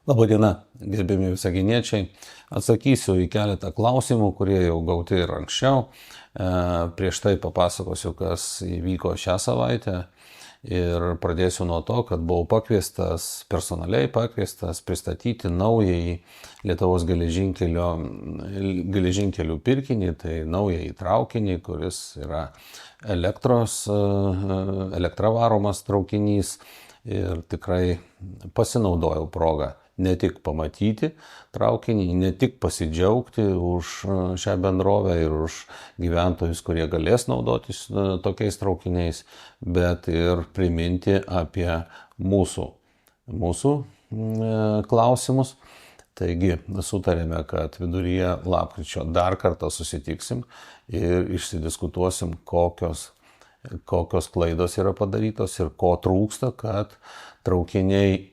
Labadiena, gerbiami visaginiečiai. Atsakysiu į keletą klausimų, kurie jau gauti ir anksčiau. Prieš tai papasakosiu, kas įvyko šią savaitę. Ir pradėsiu nuo to, kad buvau personaliai pakviestas pristatyti naująjį Lietuvos geležinkelių pirkinį, tai naująjį traukinį, kuris yra elektra varomas traukinys. Ir tikrai pasinaudojau progą ne tik pamatyti traukinį, ne tik pasidžiaugti už šią bendrovę ir už gyventojus, kurie galės naudotis tokiais traukiniais, bet ir priminti apie mūsų klausimus. Taigi sutarėme, kad viduryje lapkričio dar kartą susitiksim ir išsidiskutuosim, kokios klaidos yra padarytos ir ko trūksta, kad traukiniai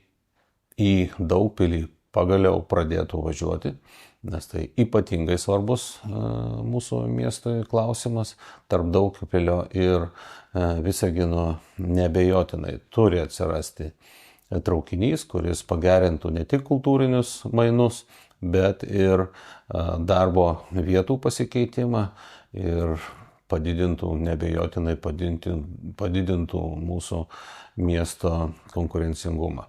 į Daugpilį pagaliau pradėtų važiuoti, nes tai ypatingai svarbus mūsų miestui klausimas. Tarp Daugpilio ir Visagino neabejotinai turi atsirasti traukinys, kuris pagerintų ne tik kultūrinius mainus, bet ir darbo vietų pasikeitimą ir neabejotinai padidintų mūsų miesto konkurencingumą.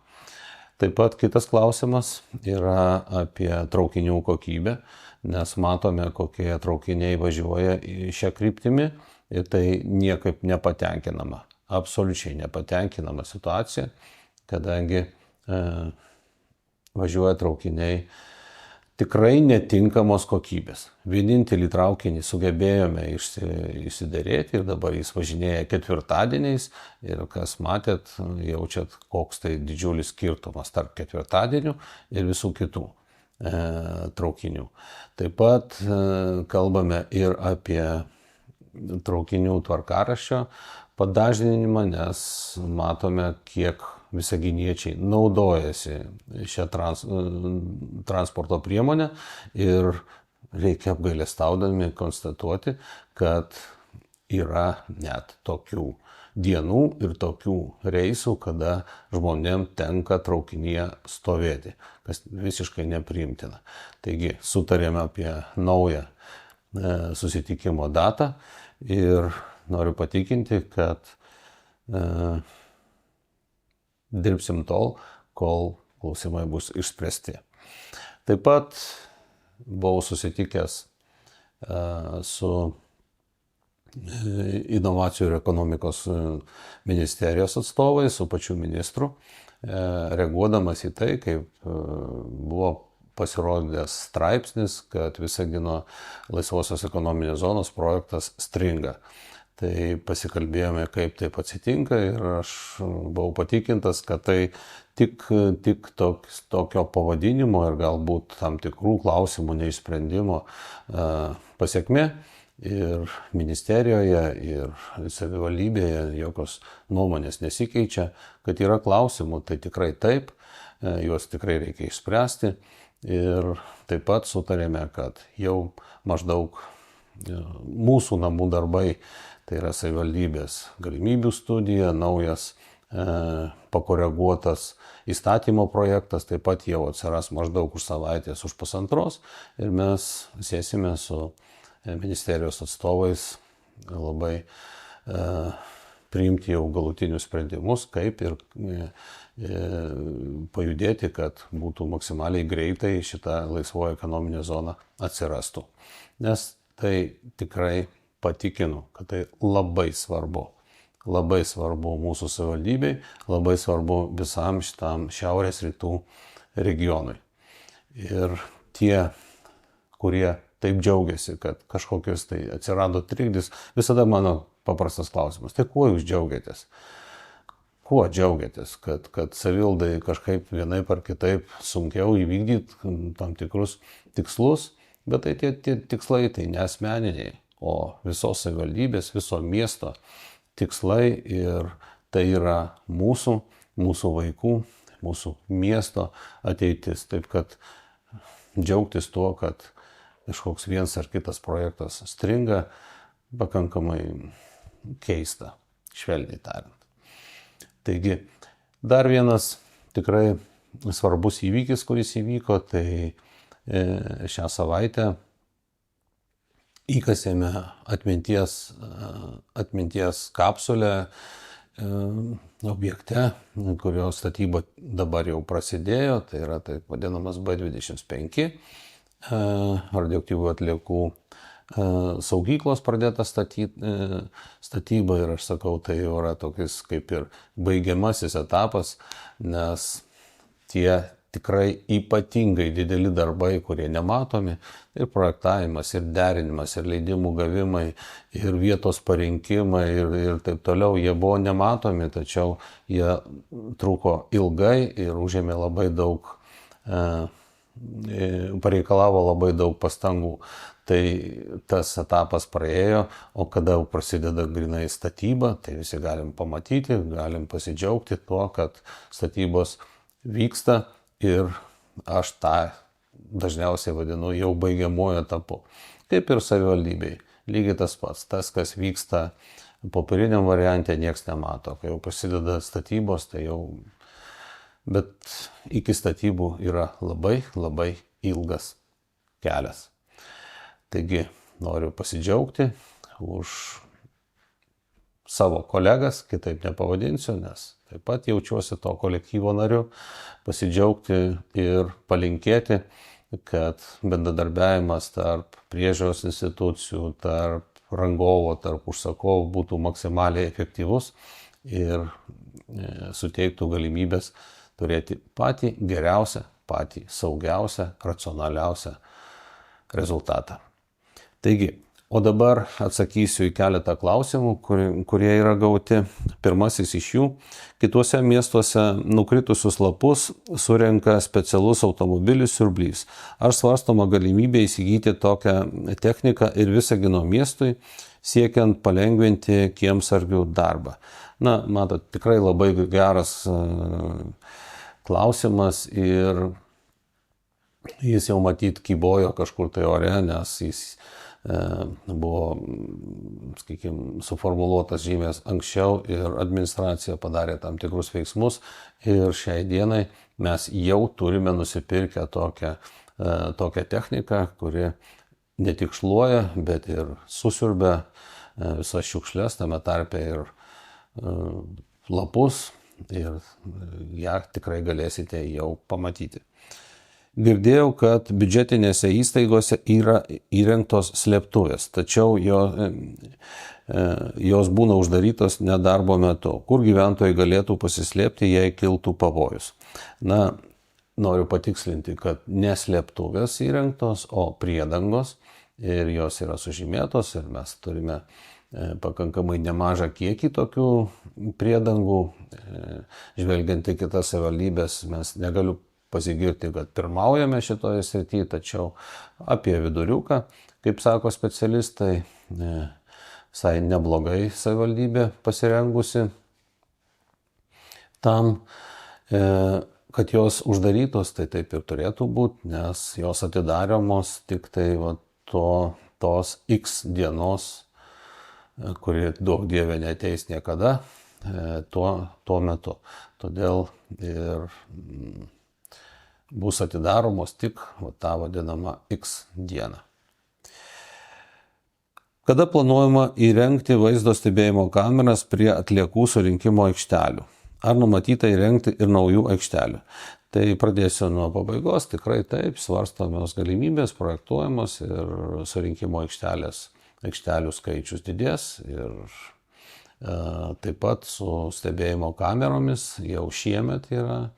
Taip pat kitas klausimas yra apie traukinių kokybę, nes matome, kokie traukiniai važiuoja šią kryptimį ir tai niekaip nepatenkinama, absoliučiai nepatenkinama situacija, kadangi važiuoja traukiniai tikrai netinkamos kokybės. Vienintelį traukinį sugebėjome išsiderėti ir dabar jis važinėja ketvirtadieniais ir kas matėt, jaučiat, koks tai didžiulis skirtumas tarp ketvirtadienių ir visų kitų traukinių. Taip pat kalbame ir apie traukinių tvarkaraščio padažninimą, nes matome, kiek visaginiečiai naudojasi šią transporto priemonę ir reikia apgailestaudami konstatuoti, kad yra net tokių dienų ir tokių reisų, kada žmonėm tenka traukinyje stovėti, kas visiškai nepriimtina. Taigi sutarėme apie naują susitikimo datą ir noriu patikinti, kad dirbsim tol, kol klausimai bus išspręsti. Taip pat buvau susitikęs su inovacijų ir ekonomikos ministerijos atstovais, su pačiu ministru, reaguodamas į tai, kaip buvo pasirodęs straipsnis, kad Visagino laisvosios ekonominės zonos projektas stringa. Tai pasikalbėjome, kaip taip atsitinka ir aš buvau patikintas, kad tai tik tokio pavadinimo ir galbūt tam tikrų klausimų neišsprendimo pasekmė. Ir ministerijoje, ir savivaldybėje jokios nuomonės nesikeičia, kad yra klausimų, tai tikrai taip, juos tikrai reikia išspręsti. Ir taip pat sutarėme, kad jau maždaug mūsų namų darbai, tai yra savivaldybės galimybių studija, naujas pakoreguotas įstatymo projektas, taip pat jau atsiras maždaug už savaitės, už pusantros ir mes sėsime su ministerijos atstovais labai priimti jau galutinius sprendimus, kaip ir pajudėti, kad būtų maksimaliai greitai šita laisvoji ekonominė zona atsirastų. Nes tai tikrai patikinu, kad tai labai svarbu. Labai svarbu mūsų savivaldybei, labai svarbu visam šitam šiaurės rytų regionui. Ir tie, kurie taip džiaugiasi, kad kažkokios tai atsirado trikdis, visada mano paprastas klausimas. Tai kuo jūs džiaugiatės? Kuo džiaugiatės? Kad savivaldai kažkaip vienaip ar kitaip sunkiau įvykdyti tam tikrus tikslus, bet tai tie tikslai tai ne asmeniniai, o visos savivaldybės, viso miesto tikslai ir tai yra mūsų vaikų, mūsų miesto ateitis. Taip kad džiaugtis tuo, kad kažkoks vienas ar kitas projektas stringa, pakankamai keista, švelniai tariant. Taigi, dar vienas tikrai svarbus įvykis, kuris įvyko, tai šią savaitę įkasėme atminties kapsulę objekte, kurio statyba dabar jau prasidėjo, tai yra taip vadinamas B25 radioaktyvių atliekų saugyklos pradėta statyba ir aš sakau, tai jau yra tokis kaip ir baigiamasis etapas, nes tie tikrai ypatingai dideli darbai, kurie nematomi, ir projektavimas, ir derinimas, ir leidimų gavimai, ir vietos parinkimai, ir taip toliau, jie buvo nematomi, tačiau jie truko ilgai ir užėmė labai daug, pareikalavo labai daug pastangų. Tai tas etapas praėjo, o kada prasideda grinai statyba, tai visi galim pamatyti, galim pasidžiaugti tuo, kad statybos vyksta ir aš tą dažniausiai vadinu jau baigiamuoju etapu. Kaip ir savivaldybei. Lygiai tas pats. Tas, kas vyksta popieriniam variante, nieks nemato. Kai jau prasideda statybos, tai jau... Bet iki statybų yra labai, labai ilgas kelias. Taigi noriu pasidžiaugti už savo kolegas, kitaip nepavadinsiu, nes taip pat jaučiuosi to kolektyvo nariu, pasidžiaugti ir palinkėti, kad bendradarbiavimas tarp priežiūros institucijų, tarp rangovo, tarp užsakovų būtų maksimaliai efektyvus ir suteiktų galimybės turėti patį geriausią, patį saugiausią, racionaliausią rezultatą. Taigi, o dabar atsakysiu į keletą klausimų, kurie yra gauti. Pirmasis iš jų: kituose miestuose nukritusius lapus surenka specialus automobilis siurblys. Ar svarstoma galimybė įsigyti tokią techniką ir Visagino miestui, siekiant palengvinti kiemsargių darbą? Na, matot, tikrai labai geras klausimas ir jis jau matyt kybojo kažkur tai ore, nes jis buvo, sakykime, suformuluotas žymės anksčiau ir administracija padarė tam tikrus veiksmus ir šiai dienai mes jau turime nusipirkę tokią techniką, kuri ne tik šluoja, bet ir susiurbia visas šiukšles, tame tarpe ir lapus, ir ją tikrai galėsite jau pamatyti. Girdėjau, kad biudžetinėse įstaigose yra įrengtos slėptuvės, tačiau jos būna uždarytos nedarbo metu, kur gyventojai galėtų pasislėpti, jei kiltų pavojus. Na, noriu patikslinti, kad ne slėptuvės įrengtos, o priedangos, ir jos yra sužymėtos ir mes turime pakankamai nemažą kiekį tokių priedangų. Žvelgiant į kitas savivaldybės, mes negaliu pasigirti, kad pirmaujame šitoje srityje, tačiau apie viduriuką, kaip sako specialistai, visai neblogai savivaldybė pasirengusi tam, kad jos uždarytos, tai taip ir turėtų būti, nes jos atidaromos tik tai tos X dienos, kuri daug dievė neateis niekada, tuo metu. Todėl ir bus atidaromos tik tą vadinamą X dieną. Kada planuojama įrengti vaizdo stebėjimo kameras prie atliekų surinkimo aikštelių? Ar numatyta įrengti ir naujų aikštelių? Tai pradėsiu nuo pabaigos. Tikrai taip, svarstomos galimybės, projektuojamos ir surinkimo aikštelių skaičius didės. Ir taip pat su stebėjimo kameromis jau šiemet yra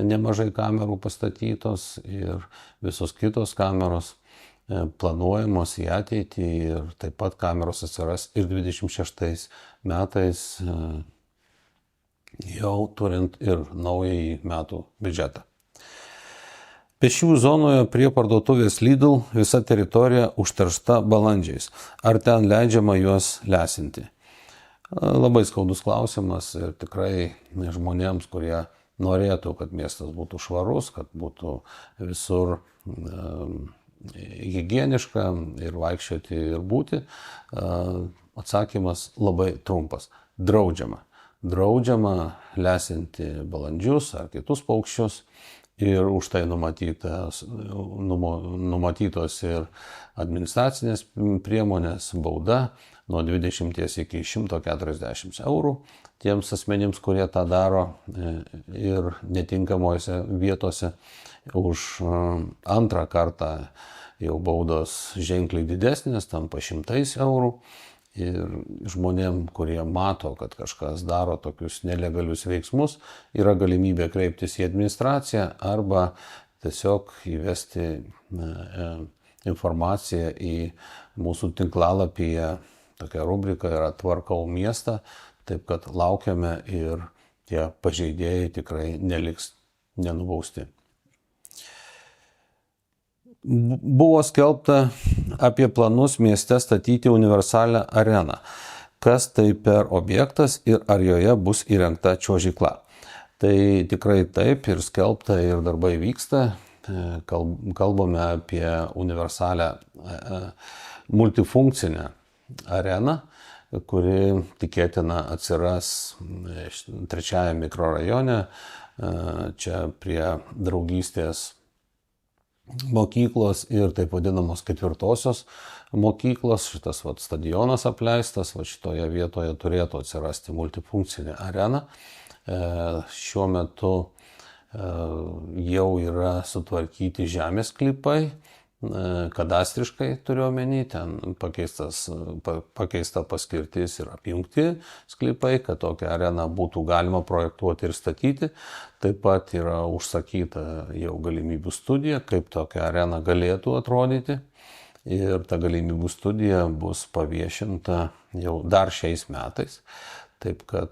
nemažai kamerų pastatytos ir visos kitos kameros planuojamos į ateitį ir taip pat kameros atsiras ir 26 metais, jau turint ir naująjį metų biudžetą. Pėsčiųjų zonoje prie parduotuvės Lidl visa teritorija užteršta balandžiais. Ar ten leidžiama juos lesinti? Labai skaudus klausimas ir tikrai žmonėms, kurie norėtų, kad miestas būtų švarus, kad būtų visur higieniška ir vaikščioti ir būti. Atsakymas labai trumpas. Draudžiama. draudžiama lesinti balandžius ar kitus paukščius ir už tai numatytos ir administracinės priemonės, bauda nuo 20 iki 140 eurų tiems asmenims, kurie tą daro ir netinkamose vietose. Už antrą kartą jau baudos ženkliai didesnės, tampa 100 eurų. Ir žmonėm, kurie mato, kad kažkas daro tokius nelegalius veiksmus, yra galimybė kreiptis į administraciją arba tiesiog įvesti informaciją į mūsų tinklalapyje. Tokia rubrika yra Tvarkau miestą, taip kad laukiame ir tie pažeidėjai tikrai neliks nenubausti. Buvo skelbta apie planus mieste statyti universalią areną. Kas tai per objektas ir ar joje bus įrengta čiuožykla? Tai tikrai taip ir skelbta ir darbai vyksta. Kalbame apie universalią multifunkcinę areną, kuri tikėtina atsiras 3 mikrorajone, čia prie Draugystės mokyklos ir taip vadinamos 4-osios mokyklos. Šitas stadionas apleistas, šitoje vietoje turėtų atsirasti multifunkcinė arena. Šiuo metu jau yra sutvarkyti žemės sklypai, kadastriškai turiu omeny, ten pakeista paskirtis ir apjungti sklypai, kad tokią areną būtų galima projektuoti ir statyti. Taip pat yra užsakyta jau galimybių studija, kaip tokia arena galėtų atrodyti. Ir ta galimybių studija bus paviešinta jau dar šiais metais. Taip kad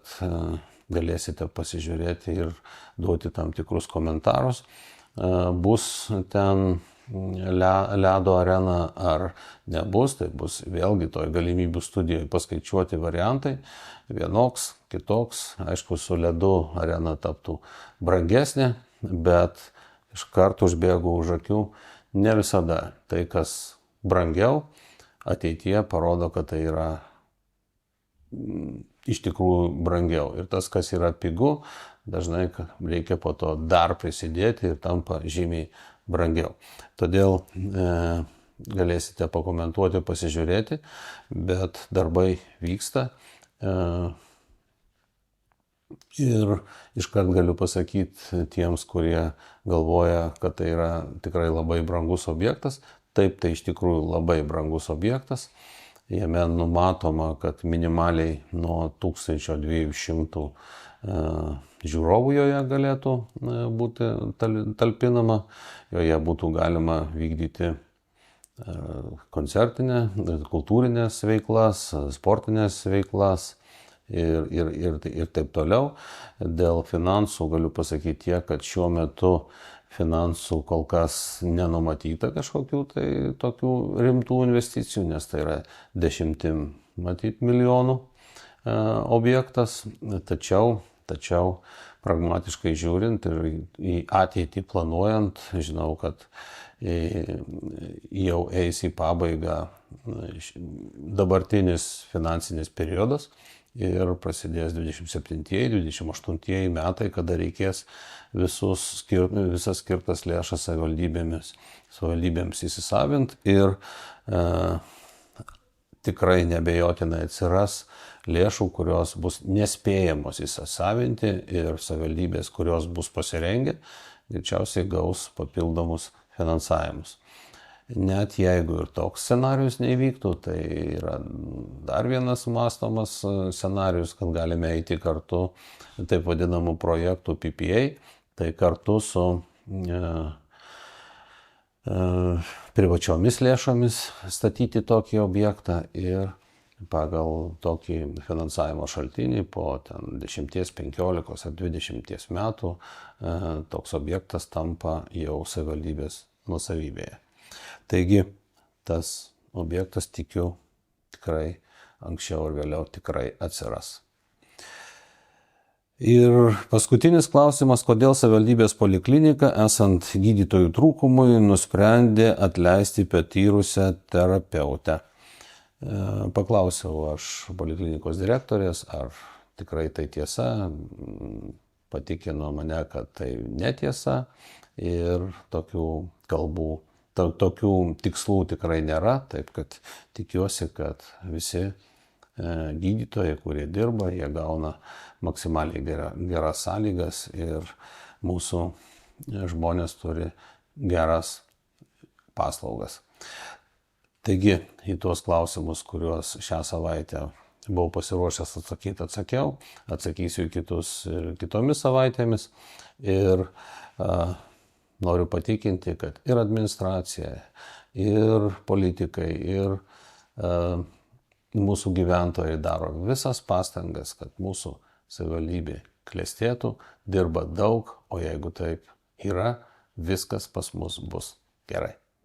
galėsite pasižiūrėti ir duoti tam tikrus komentarus. Bus ten ledo arena ar nebus, tai bus vėlgi toj galimybių studijoje paskaičiuoti variantai, vienoks, kitoks. Aišku, su ledu arena taptų brangesnė, bet iš karto užbėgu už akių, ne visada tai, kas brangiau, ateityje parodo, kad tai yra iš tikrųjų brangiau. Ir tas, kas yra pigu, dažnai reikia po to dar prisidėti ir tampa žymiai brangiau. Todėl galėsite pakomentuoti, pasižiūrėti, bet darbai vyksta. Ir iškart galiu pasakyti tiems, kurie galvoja, kad tai yra tikrai labai brangus objektas. Taip, tai iš tikrųjų labai brangus objektas. Jame numatoma, kad minimaliai nuo 1200 žiūrovų joje galėtų būti talpinama. Joje būtų galima vykdyti koncertinę, kultūrinės veiklas, sportinės veiklas ir taip toliau. Dėl finansų galiu pasakyti tiek, kad šiuo metu finansų kol kas nenumatyta kažkokių tai tokių rimtų investicijų, nes tai yra 10 milijonų objektas. Tačiau pragmatiškai žiūrint ir į ateitį planuojant, žinau, kad jau eis į pabaigą dabartinis finansinis periodas ir prasidės 27-28 metai, kada reikės visas skirtas lėšas savivaldybėms įsisavinti ir tikrai neabejotinai atsiras lėšų, kurios bus nespėjamos įsisavinti ir savivaldybės, kurios bus pasirengę, greičiausiai gaus papildomus finansavimus. Net jeigu ir toks scenarius neįvyktų, tai yra dar vienas mąstomas scenarius, kad galime eiti kartu taip vadinamų projektų PPA, tai kartu su privačiomis lėšomis statyti tokį objektą ir pagal tokį finansavimo šaltinį po 10, 15 ar 20 metų toks objektas tampa jau savivaldybės nuosavybėje. Taigi tas objektas, tikiu, tikrai anksčiau ar vėliau tikrai atsiras. Ir paskutinis klausimas, kodėl savivaldybės poliklinika, esant gydytojų trūkumui, nusprendė atleisti patyrusią terapeutę. Paklausiau aš poliklinikos direktorės, ar tikrai tai tiesa, patikino mane, kad tai netiesa ir tokių kalbų, tokių tikslų tikrai nėra, taip kad tikiuosi, kad visi gydytojai, kurie dirba, jie gauna maksimaliai geras sąlygas ir mūsų žmonės turi geras paslaugas. Taigi, į tuos klausimus, kuriuos šią savaitę buvau pasiruošęs atsakyti, atsakiau, atsakysiu į kitus ir kitomis savaitėmis ir noriu patikinti, kad ir administracija, ir politikai, ir mūsų gyventojai daro visas pastangas, kad mūsų savivaldybė klestėtų, dirba daug, o jeigu taip yra, viskas pas mus bus gerai.